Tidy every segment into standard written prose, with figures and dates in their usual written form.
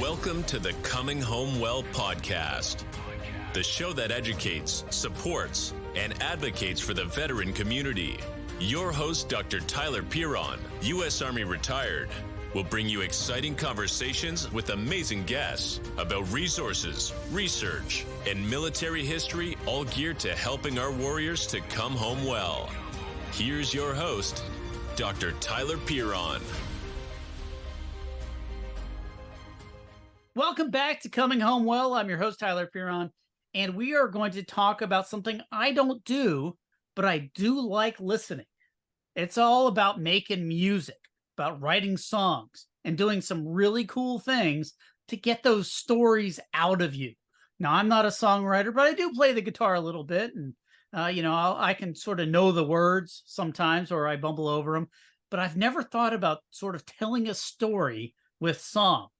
Welcome to the Coming Home Well podcast, the show that educates, supports, and advocates for the veteran community. Your host, Dr. Tyler Piron, U.S. Army retired, will bring you exciting conversations with amazing guests about resources, research, and military history, all geared to helping our warriors to come home well. Here's your host, Dr. Tyler Piron. Welcome back to Coming Home Well. I'm your host, Tyler Piron, and we are going to talk about something I don't do, but I do like listening. It's all about making music, about writing songs, and doing some really cool things to get those stories out of you. Now, I'm not a songwriter, but I do play the guitar a little bit, and I can sort of know the words sometimes, or I bumble over them, but I've never thought about sort of telling a story with song.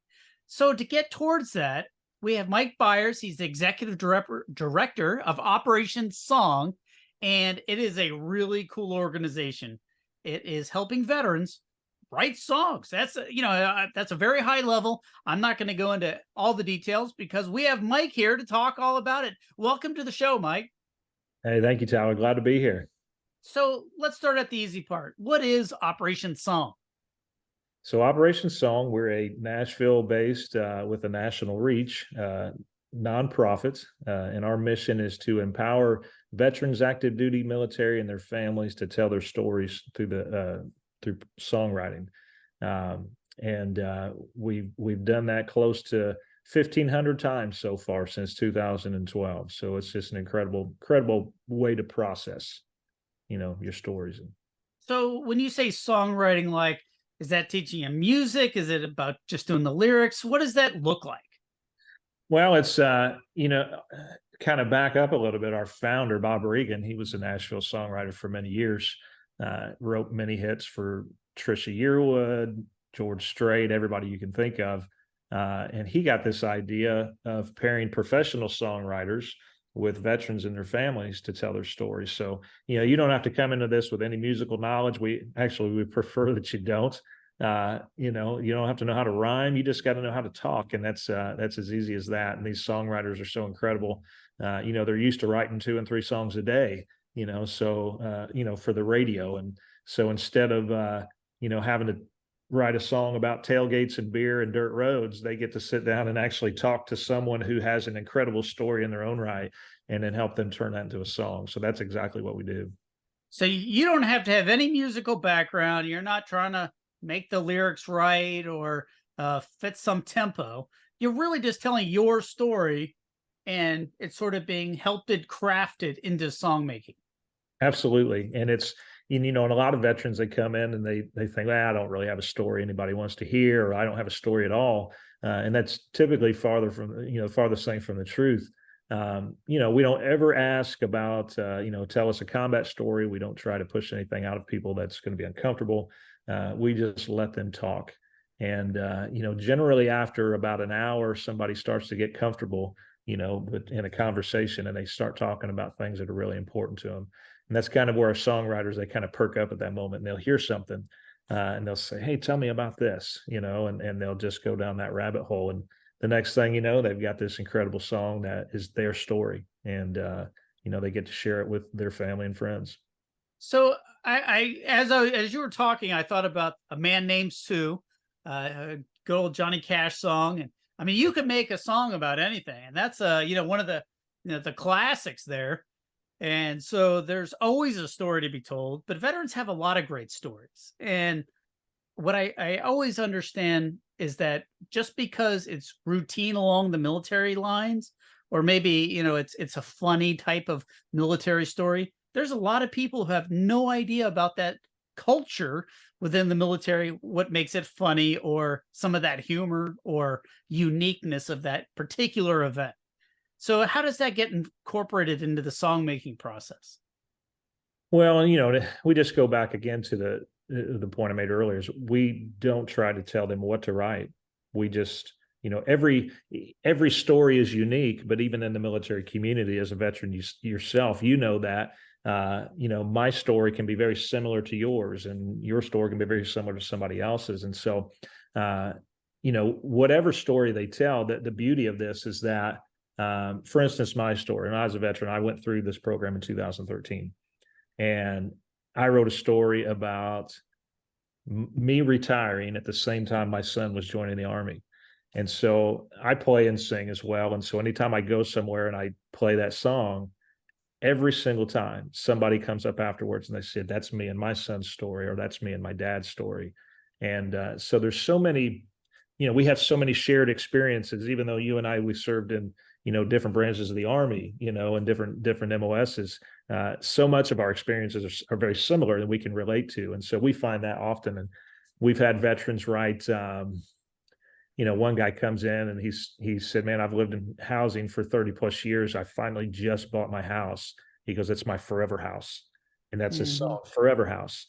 So to get towards that, we have Mike Byer. He's the executive director of Operation Song, and it is a really cool organization. It is helping veterans write songs. That's a very high level. I'm not going to go into all the details because we have Mike here to talk all about it. Welcome to the show, Mike. Hey, thank you, Tyler. Glad to be here. So let's start at the easy part. What is Operation Song? So Operation Song, we're a Nashville-based with a national reach nonprofit, and our mission is to empower veterans, active duty military, and their families to tell their stories through songwriting. We've done that close to 1,500 times so far since 2012. So it's just an incredible way to process, your stories. So when you say songwriting, is that teaching you music? Is it about just doing the lyrics? What does that look like? Well, it's, kind of back up a little bit. Our founder, Bob Regan, he was a Nashville songwriter for many years, wrote many hits for Trisha Yearwood, George Strait, everybody you can think of. And he got this idea of pairing professional songwriters with veterans and their families to tell their stories. So, you don't have to come into this with any musical knowledge. We prefer that you don't. You don't have to know how to rhyme. You just got to know how to talk. And that's as easy as that. And these songwriters are so incredible. They're used to writing 2 and 3 songs a day, for the radio. And so instead of, having to write a song about tailgates and beer and dirt roads, they get to sit down and actually talk to someone who has an incredible story in their own right and then help them turn that into a song. So that's exactly what we do. So you don't have to have any musical background. You're not trying to make the lyrics right or fit some tempo. You're really just telling your story, and it's sort of being crafted into song making. Absolutely. And it's, and a lot of veterans, they come in and they think, I don't really have a story anybody wants to hear, or I don't have a story at all. And that's typically farthest thing from the truth. We don't ever ask about, tell us a combat story. We don't try to push anything out of people that's going to be uncomfortable. We just let them talk. And, generally after about an hour, somebody starts to get comfortable, but in a conversation, and they start talking about things that are really important to them. And that's kind of where our songwriters, they kind of perk up at that moment, and they'll hear something and they'll say, hey, tell me about this, and they'll just go down that rabbit hole. And the next thing they've got this incredible song that is their story. And, they get to share it with their family and friends. So as you were talking, I thought about A Man Named Sue, a good old Johnny Cash song. And I mean, you could make a song about anything. And that's, one of the classics there. And so there's always a story to be told, but veterans have a lot of great stories. And what I always understand is that just because it's routine along the military lines, or maybe, it's a funny type of military story, there's a lot of people who have no idea about that culture within the military, what makes it funny, or some of that humor or uniqueness of that particular event. So how does that get incorporated into the song-making process? Well, we just go back again to the point I made earlier, is we don't try to tell them what to write. We just, every story is unique, but even in the military community, as a veteran yourself, that, my story can be very similar to yours, and your story can be very similar to somebody else's. And so, whatever story they tell, that the beauty of this is that, for instance, my story, when I was a veteran, I went through this program in 2013, and I wrote a story about me retiring at the same time my son was joining the Army. And so I play and sing as well. And so anytime I go somewhere and I play that song, every single time somebody comes up afterwards and they said, that's me and my son's story, or that's me and my dad's story. And so there's so many, we have so many shared experiences, even though you and I, we served in, different branches of the Army, and different MOSs. So much of our experiences are very similar that we can relate to. And so we find that often. And we've had veterans write, one guy comes in and he said, man, I've lived in housing for 30 plus years. I finally just bought my house. He goes, it's my forever house. And that's his song, Forever House.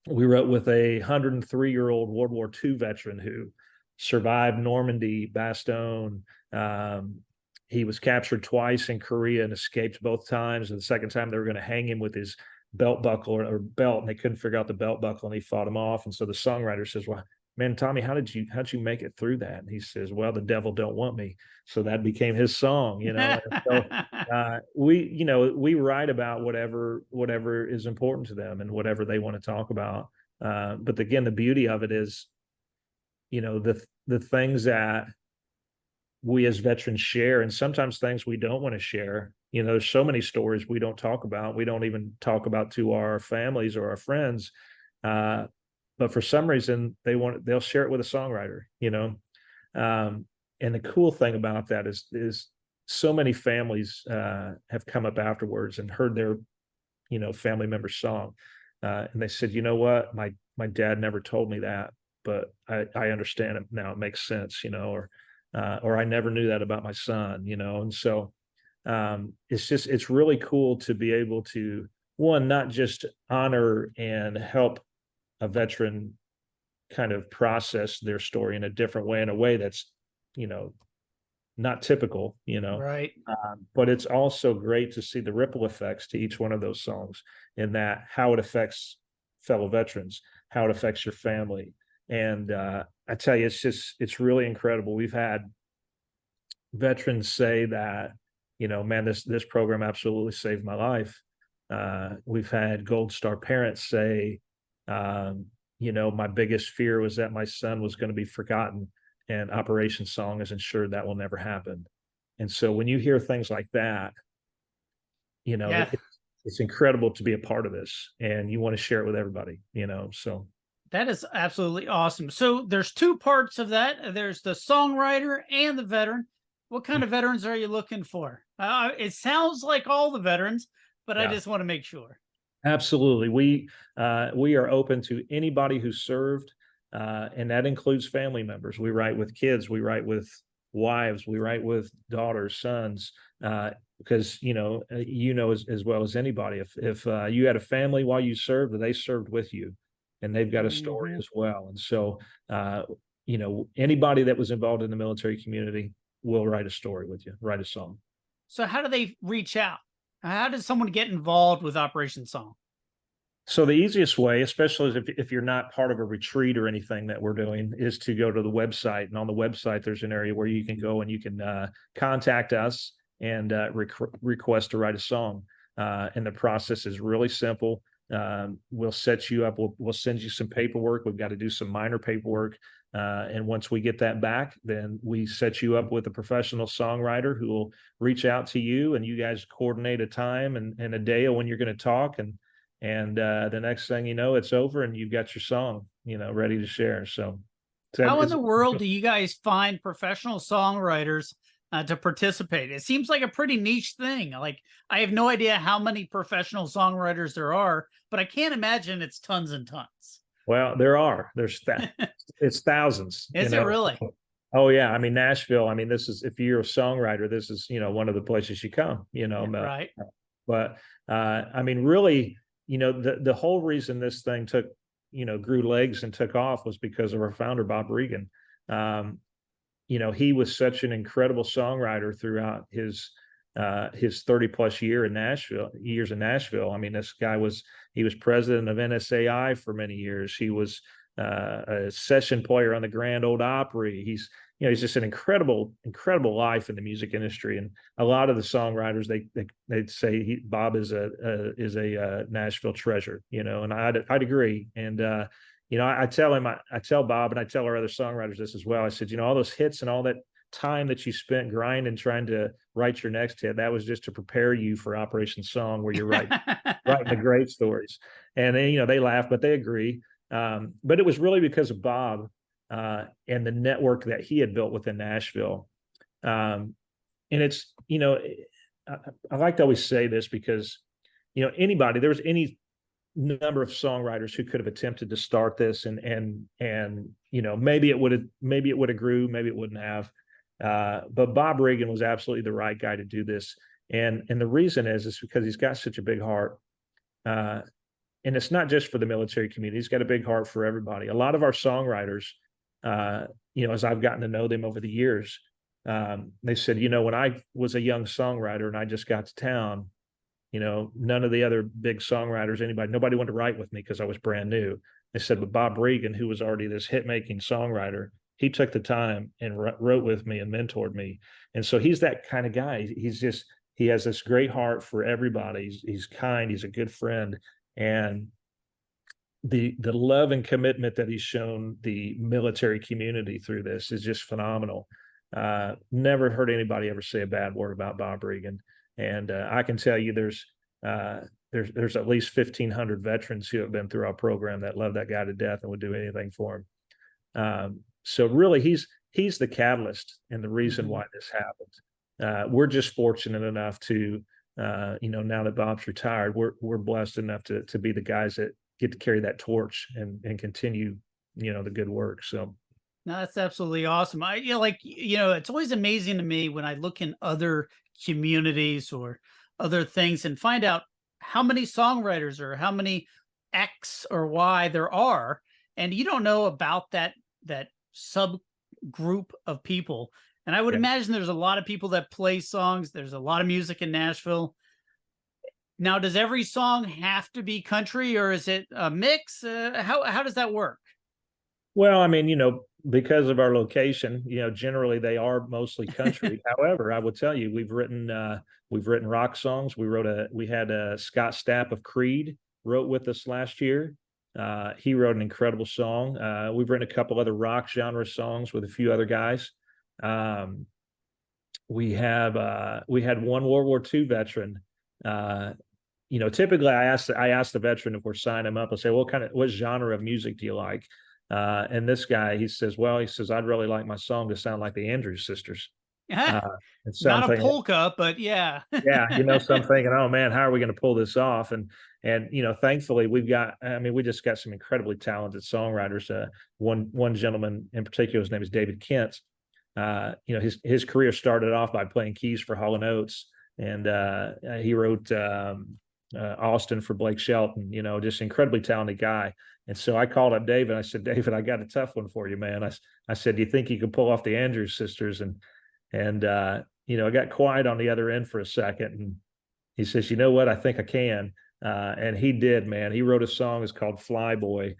We wrote with a 103-year-old World War II veteran who survived Normandy, Bastogne. He was captured twice in Korea and escaped both times. And the second time they were going to hang him with his belt buckle or belt, and they couldn't figure out the belt buckle, and he fought him off. And so the songwriter says, well, man, Tommy, how'd you make it through that? And he says, well, the devil don't want me. So that became his song, So we write about whatever is important to them and whatever they want to talk about. But again, the beauty of it is, the things that we as veterans share, and sometimes things we don't want to share. There's so many stories we don't talk about. We don't even talk about to our families or our friends. But for some reason they'll share it with a songwriter, and the cool thing about that is so many families have come up afterwards and heard their, family member's song. And they said, you know what, my dad never told me that, but I understand it now. It makes sense, or I never knew that about my son, and so it's really cool to be able to, one, not just honor and help a veteran kind of process their story in a different way, in a way that's, not typical, Right. But it's also great to see the ripple effects to each one of those songs, in that how it affects fellow veterans, how it affects your family. And I tell you, it's really incredible. We've had veterans say that, man, this program absolutely saved my life. We've had Gold Star parents say, my biggest fear was that my son was going to be forgotten, and Operation Song has ensured that will never happen. And so when you hear things like that, it's incredible to be a part of this, and you want to share it with everybody, so. That is absolutely awesome. So there's two parts of that. There's the songwriter and the veteran. What kind of veterans are you looking for? It sounds like all the veterans, but I just want to make sure. Absolutely. We are open to anybody who served, and that includes family members. We write with kids, we write with wives, we write with daughters, sons, because as well as anybody, if you had a family while you served, they served with you, and they've got a story as well. And so anybody that was involved in the military community will write a story with you, write a song. So how do they reach out? How does someone get involved with Operation Song? So the easiest way, especially if you're not part of a retreat or anything that we're doing, is to go to the website. And on the website, there's an area where you can go and you can contact us and request to write a song. And the process is really simple. We'll set you up. We'll send you some paperwork. We've got to do some minor paperwork. And once we get that back, then we set you up with a professional songwriter who will reach out to you, and you guys coordinate a time and a day of when you're going to talk. And the next thing you know, it's over and you've got your song, ready to share. So how in the world do you guys find professional songwriters to participate? It seems like a pretty niche thing. Like, I have no idea how many professional songwriters there are, but I can't imagine it's tons and tons. Well, it's thousands. Is it really? Oh yeah. I mean, Nashville, this is, if you're a songwriter, this is, one of the places you come, Right. But really, the whole reason this thing grew legs and took off was because of our founder, Bob Regan. He was such an incredible songwriter throughout his 30 plus years in Nashville. This guy he was president of NSAI for many years. He was a session player on the Grand Ole Opry. He's just an incredible life in the music industry. And a lot of the songwriters, they'd say Bob is a Nashville treasure, and I'd agree. And I tell Bob and I tell our other songwriters this as well. I said, all those hits and all that time that you spent grinding trying to write your next hit, that was just to prepare you for Operation Song, where you're writing the great stories. And they laugh, but they agree. But it was really because of Bob and the network that he had built within Nashville. And it's, I like to always say this because, there was any number of songwriters who could have attempted to start this and maybe it would have grew, maybe it wouldn't have. But Bob Regan was absolutely the right guy to do this. And the reason is because he's got such a big heart. And it's not just for the military community. He's got a big heart for everybody. A lot of our songwriters, as I've gotten to know them over the years, they said, when I was a young songwriter and I just got to town, none of the other big songwriters, nobody wanted to write with me because I was brand new. They said, but Bob Regan, who was already this hit-making songwriter, he took the time and wrote with me and mentored me. And so he's that kind of guy. He has this great heart for everybody. He's kind. He's a good friend. And the love and commitment that he's shown the military community through this is just phenomenal. Never heard anybody ever say a bad word about Bob Regan. And I can tell you there's at least 1,500 veterans who have been through our program that love that guy to death and would do anything for him. So really, he's the catalyst and the reason why this happened. We're just fortunate enough to, now that Bob's retired, we're blessed enough to be the guys that get to carry that torch and continue, the good work. So. No, that's absolutely awesome. It's always amazing to me when I look in other communities or other things and find out how many songwriters or how many X or Y there are. And you don't know about that subgroup of people. And I would imagine there's a lot of people that play songs. There's a lot of music in Nashville. Now, does every song have to be country, or is it a mix? How does that work? Well, I mean, because of our location, generally they are mostly country. However, I will tell you, we've written rock songs. We had Scott Stapp of Creed wrote with us last year. He wrote an incredible song. We've written a couple other rock genre songs with a few other guys. We had one World War II veteran. Typically I ask the veteran if we're signing him up. I'll say, what genre of music do you like? And this guy, he says, I'd really like my song to sound like the Andrews Sisters. Not a polka, but yeah. Yeah. So I'm thinking, oh man, how are we going to pull this off? And thankfully we just got some incredibly talented songwriters. One gentleman in particular, his name is David Kent. His career started off by playing keys for Hall & Oates, and he wrote Austin for Blake Shelton, just incredibly talented guy. And so I called up David. I said, David, I got a tough one for you, man. I said, do you think you could pull off the Andrews Sisters? And I got quiet on the other end for a second. And he says, you know what? I think I can. And he did, man. He wrote a song. It's called Flyboy.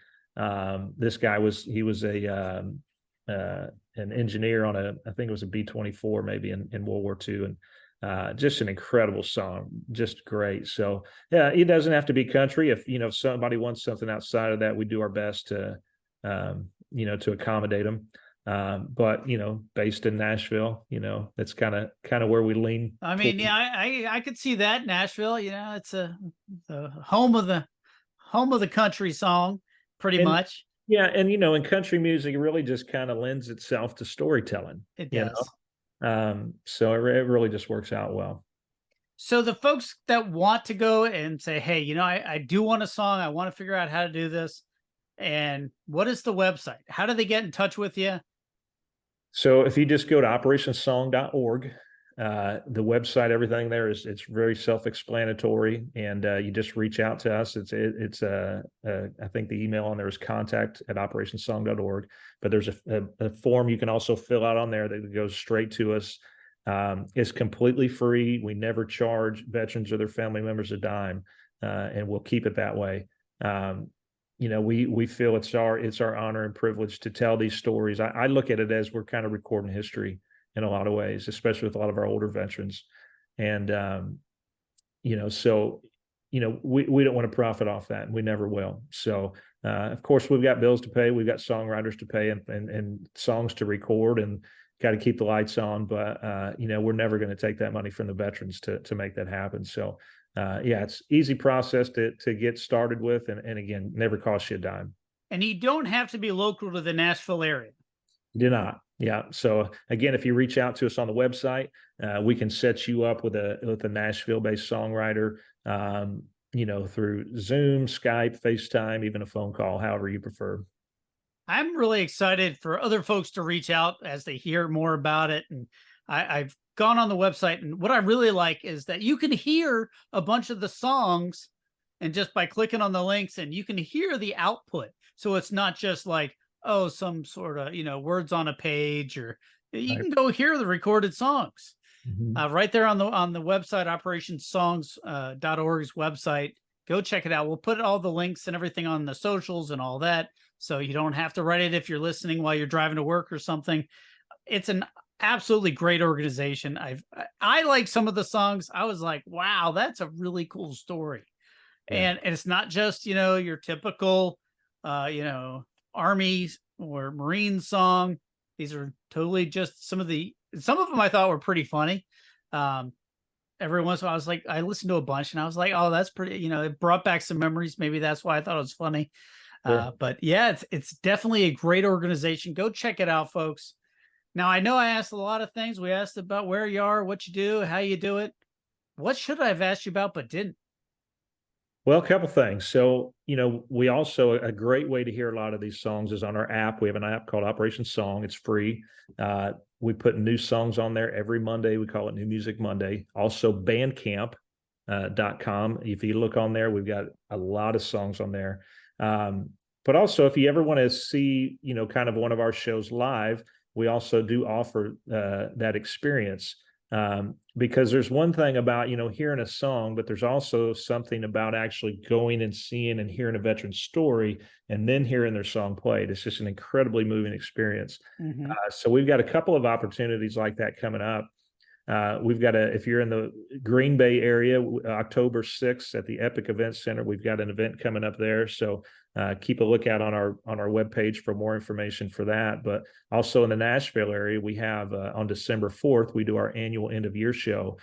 This guy was an engineer on I think it was a B-24 maybe in World War II. And just an incredible song, just great. So yeah, it doesn't have to be country. If somebody wants something outside of that, we do our best to accommodate them. But based in Nashville, that's kind of where we lean. I mean, yeah, I could see that Nashville. It's the home of the country song, pretty much. Yeah, and in country music, it really just kind of lends itself to storytelling. It does. So it really just works out well. So the folks that want to go and say, hey, I do want a song, I want to figure out how to do this. And what is the website? How do they get in touch with you? So if you just go to operationsong.org, the website, everything there it's very self-explanatory, and you just reach out to us. It's I think the email on there is contact@operationsong.org, but there's a form you can also fill out on there that goes straight to us. It's completely free. We never charge veterans or their family members a dime, and we'll keep it that way. we feel it's our honor and privilege to tell these stories. I look at it as we're kind of recording history in a lot of ways, especially with a lot of our older veterans. And so we don't want to profit off that, and we never will. So of course we've got bills to pay, we've got songwriters to pay, and songs to record, and got to keep the lights on. But we're never going to take that money from the veterans to make that happen. So it's easy process to get started with, and again, never costs you a dime. And you don't have to be local to the Nashville area. Do not. Yeah. So again, if you reach out to us on the website, we can set you up with a Nashville-based songwriter, through Zoom, Skype, FaceTime, even a phone call, however you prefer. I'm really excited for other folks to reach out as they hear more about it. And I've gone on the website, and what I really like is that you can hear a bunch of the songs, and just by clicking on the links, and you can hear the output. So it's not just like, oh, some sort of, words on a page, or you can go hear the recorded songs. Mm-hmm. Right there on the website, operationsongs.org's website. Go check it out. We'll put all the links and everything on the socials and all that, so you don't have to write it if you're listening while you're driving to work or something. It's an absolutely great organization. I like some of the songs. I was like, wow, that's a really cool story. Yeah. And it's not just, your typical, Army or Marine song. These are totally just some of them I thought were pretty funny. Every once in a while, I listened to a bunch, and I was like, oh, that's pretty, it brought back some memories. Maybe that's why I thought it was funny. Sure. But yeah, it's definitely a great organization. Go check it out, folks. Now, I know I asked a lot of things. We asked about where you are, what you do, how you do it. What should I have asked you about, but didn't? Well, a couple things. So, we also, a great way to hear a lot of these songs is on our app. We have an app called Operation Song. It's free. We put new songs on there every Monday. We call it New Music Monday. Also, Bandcamp.com. If you look on there, we've got a lot of songs on there. But also, if you ever want to see, kind of one of our shows live, we also do offer that experience. Because there's one thing about, hearing a song, but there's also something about actually going and seeing and hearing a veteran's story and then hearing their song played. It's just an incredibly moving experience. Mm-hmm. So we've got a couple of opportunities like that coming up. We've got if you're in the Green Bay area, October 6th at the Epic Event Center, we've got an event coming up there. So keep a lookout on our webpage for more information for that. But also in the Nashville area, we have on December 4th, we do our annual end of year show,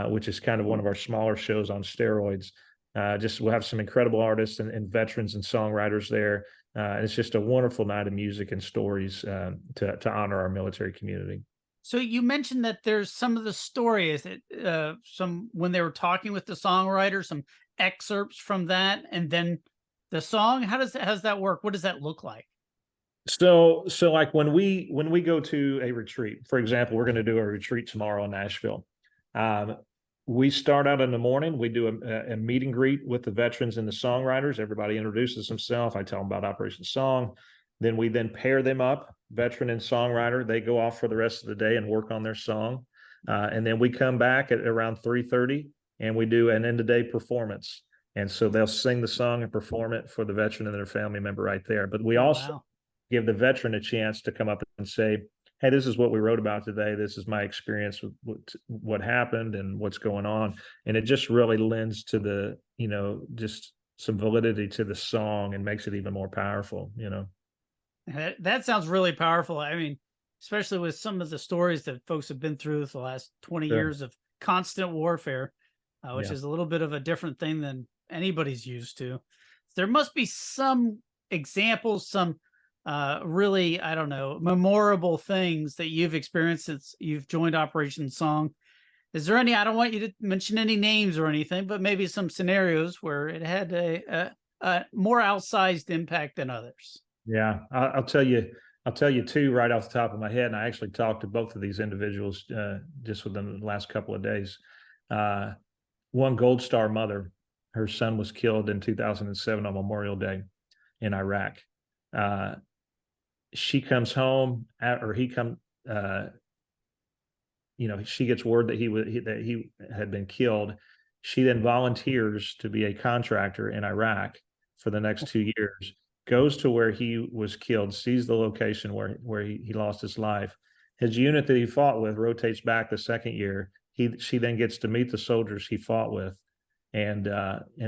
which is kind of one of our smaller shows on steroids. We'll have some incredible artists and veterans and songwriters there. It's just a wonderful night of music and stories to honor our military community. So you mentioned that there's some of the stories that when they were talking with the songwriter, some excerpts from that, and then the song. How does that work? What does that look like? So like when we go to a retreat, for example, we're going to do a retreat tomorrow in Nashville. We start out in the morning. We do a meet and greet with the veterans and the songwriters. Everybody introduces themselves. I tell them about Operation Song. Then we pair them up, veteran and songwriter. They go off for the rest of the day and work on their song. And then we come back at around 3:30 and we do an end of day performance. And so they'll sing the song and perform it for the veteran and their family member right there. But we also give the veteran a chance to come up and say, hey, this is what we wrote about today. This is my experience with what happened and what's going on. And it just really lends to the, just some validity to the song and makes it even more powerful, That sounds really powerful. I mean, especially with some of the stories that folks have been through the last 20 years of constant warfare, which is a little bit of a different thing than anybody's used to. There must be some examples, some really, I don't know, memorable things that you've experienced since you've joined Operation Song. Is there any, I don't want you to mention any names or anything, but maybe some scenarios where it had a more outsized impact than others? Yeah, I'll tell you two right off the top of my head. And I actually talked to both of these individuals just within the last couple of days. One Gold Star mother, her son was killed in 2007 on Memorial Day in Iraq. She comes home she gets word that he had been killed. She then volunteers to be a contractor in Iraq for the next 2 years. goes to where he was killed, sees the location where he lost his life. His unit that he fought with rotates back the second year. She then gets to meet the soldiers he fought with and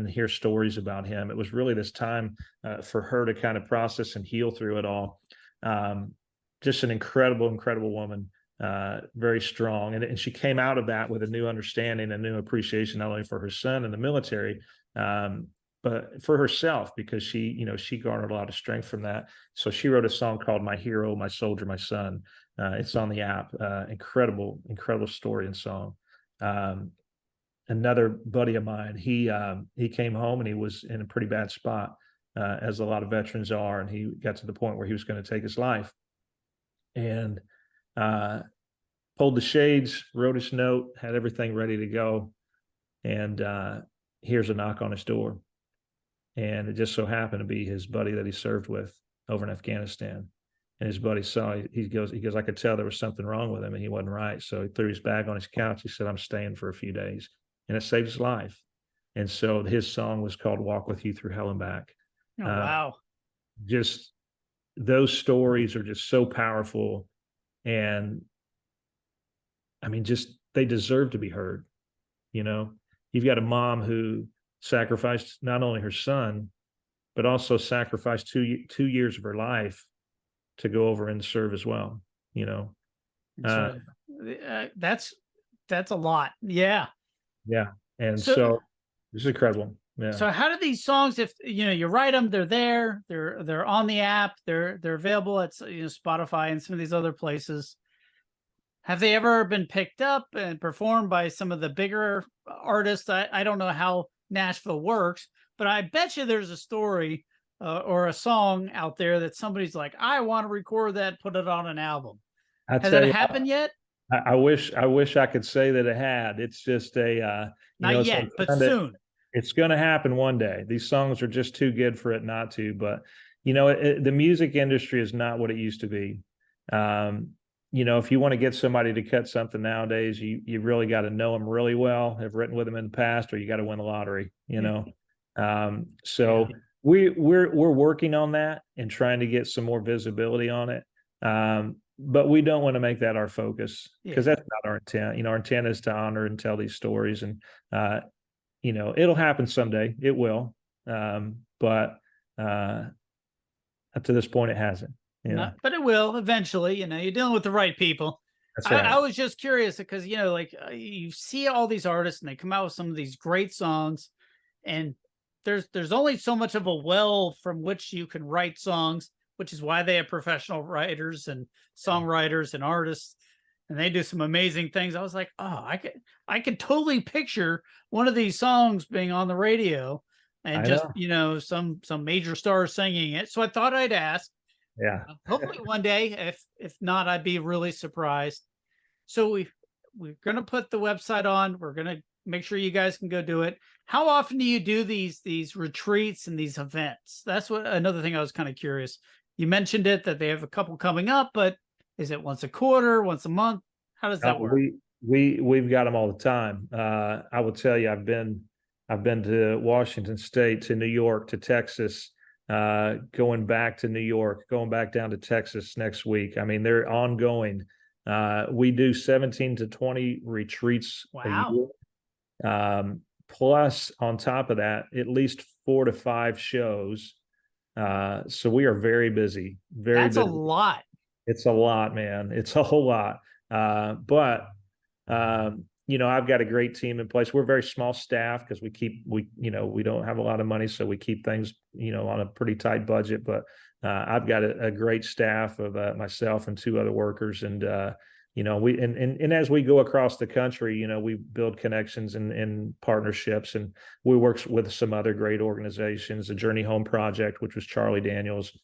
hear stories about him. It was really this time for her to kind of process and heal through it all. Just an incredible, incredible woman, very strong. And she came out of that with a new understanding, a new appreciation, not only for her son in the military, but for herself, because she garnered a lot of strength from that. So she wrote a song called "My Hero, My Soldier, My Son." It's on the app. Incredible story and song. Another buddy of mine, he came home and he was in a pretty bad spot, as a lot of veterans are, and he got to the point where he was going to take his life, and pulled the shades, wrote his note, had everything ready to go, and here's a knock on his door. And it just so happened to be his buddy that he served with over in Afghanistan. And his buddy saw, he goes, I could tell there was something wrong with him and he wasn't right. So he threw his bag on his couch. He said, I'm staying for a few days. And it saved his life. And so his song was called Walk With You Through Hell and Back. Oh, wow. Just those stories are just so powerful. And I mean, just they deserve to be heard. You've got a mom who sacrificed not only her son, but also sacrificed 2 years of her life to go over and serve as well. That's a lot. Yeah. Yeah. And so it's incredible. Yeah. So how do these songs, if you write them, they're on the app, they're available at Spotify and some of these other places. Have they ever been picked up and performed by some of the bigger artists? I don't know how Nashville works, but I bet you there's a story or a song out there that somebody's like, I want to record that, put it on an album. Has that happened yet? I wish I could say that it had. It's just not yet, but soon. It's going to happen one day. These songs are just too good for it not to. But the music industry is not what it used to be. If you want to get somebody to cut something nowadays, you really got to know them really well, have written with them in the past, or you got to win the lottery. So we're working on that and trying to get some more visibility on it. But we don't want to make that our focus, because that's not our intent. Our intent is to honor and tell these stories, and it'll happen someday. It will, but up to this point, it hasn't. But it will eventually. You're dealing with the right people. That's right. I was just curious because you see all these artists and they come out with some of these great songs, and there's only so much of a well from which you can write songs, which is why they have professional writers and songwriters and artists, and they do some amazing things. I was like, oh, I could totally picture one of these songs being on the radio and some major stars singing it. So I thought I'd ask. Yeah. Hopefully one day. If not, I'd be really surprised. So we're going to put the website on. We're going to make sure you guys can go do it. How often do you do these retreats and these events? That's another thing I was kind of curious. You mentioned it, that they have a couple coming up, but is it once a quarter, once a month? How does that work? We've got them all the time. I will tell you, I've been to Washington State, to New York, to Texas, going back to New York, going back down to Texas next week. I mean, they're ongoing. We do 17 to 20 retreats a year. Plus, on top of that, at least 4 to 5 shows. So we are very busy. That's busy. A lot. It's a lot, man. It's a whole lot. But I've got a great team in place. We're a very small staff because we don't have a lot of money, so we keep things, on a pretty tight budget. But I've got a great staff of myself and 2 other workers, and and as we go across the country, we build connections and partnerships, and we work with some other great organizations, the Journey Home Project, which was Charlie Daniels.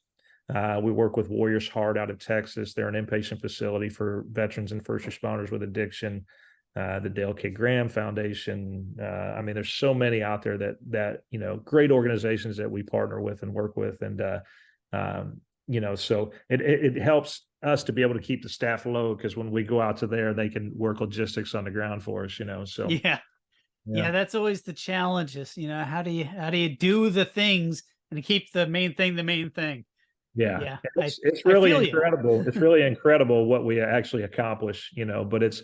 We work with Warriors Heart out of Texas. They're an inpatient facility for veterans and first responders with addiction. The Dale K. Graham Foundation. I mean, there's so many out there that great organizations that we partner with and work with, and so it helps us to be able to keep the staff low, because when we go out to there, they can work logistics on the ground for us. So yeah, that's always the challenge. Is how do you do the things and keep the main thing the main thing. Yeah, I it's really feel you. incredible. It's really incredible what we actually accomplish, but it's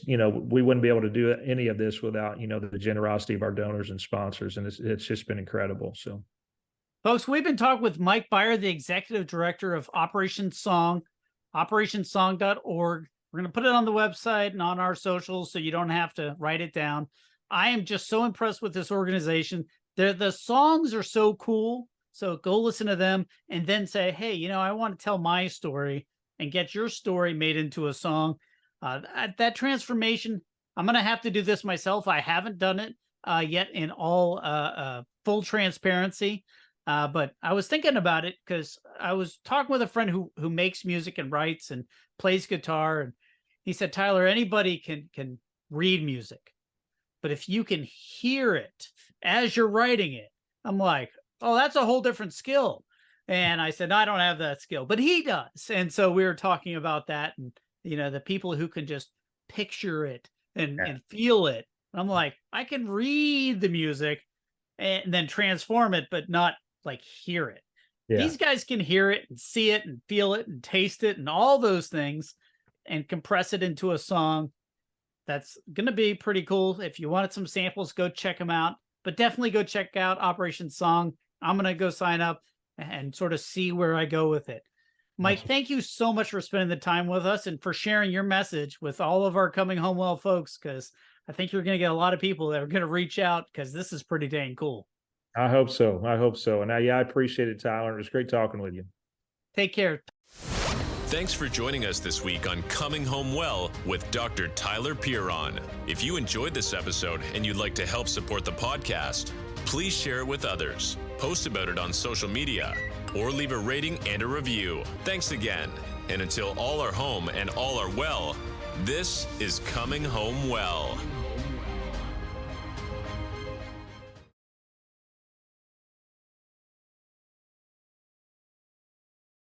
we wouldn't be able to do any of this without, the generosity of our donors and sponsors. And it's just been incredible. So, Folks, we've been talking with Mike Byer, the executive director of Operation Song, operationsong.org. We're going to put it on the website and on our socials so you don't have to write it down. I am just so impressed with this organization. The songs are so cool. So go listen to them and then say, hey, I want to tell my story and get your story made into a song. That transformation, I'm going to have to do this myself. I haven't done it yet in all full transparency. But I was thinking about it because I was talking with a friend who makes music and writes and plays guitar. And he said, Tyler, anybody can read music, but if you can hear it as you're writing it, I'm like, oh, that's a whole different skill. And I said, I don't have that skill, but he does. And so we were talking about that and, the people who can just picture it and feel it. I'm like, I can read the music and then transform it, but not like hear it. Yeah. These guys can hear it and see it and feel it and taste it and all those things and compress it into a song. That's going to be pretty cool. If you wanted some samples, go check them out, but definitely go check out Operation Song. I'm going to go sign up and sort of see where I go with it. Mike, thank you so much for spending the time with us and for sharing your message with all of our Coming Home Well folks, because I think you're going to get a lot of people that are going to reach out because this is pretty dang cool. I hope so. And I appreciate it, Tyler. It was great talking with you. Take care. Thanks for joining us this week on Coming Home Well with Dr. Tyler Piron. If you enjoyed this episode and you'd like to help support the podcast, please share it with others, post about it on social media, or leave a rating and a review. Thanks again. And until all are home and all are well, this is Coming Home Well.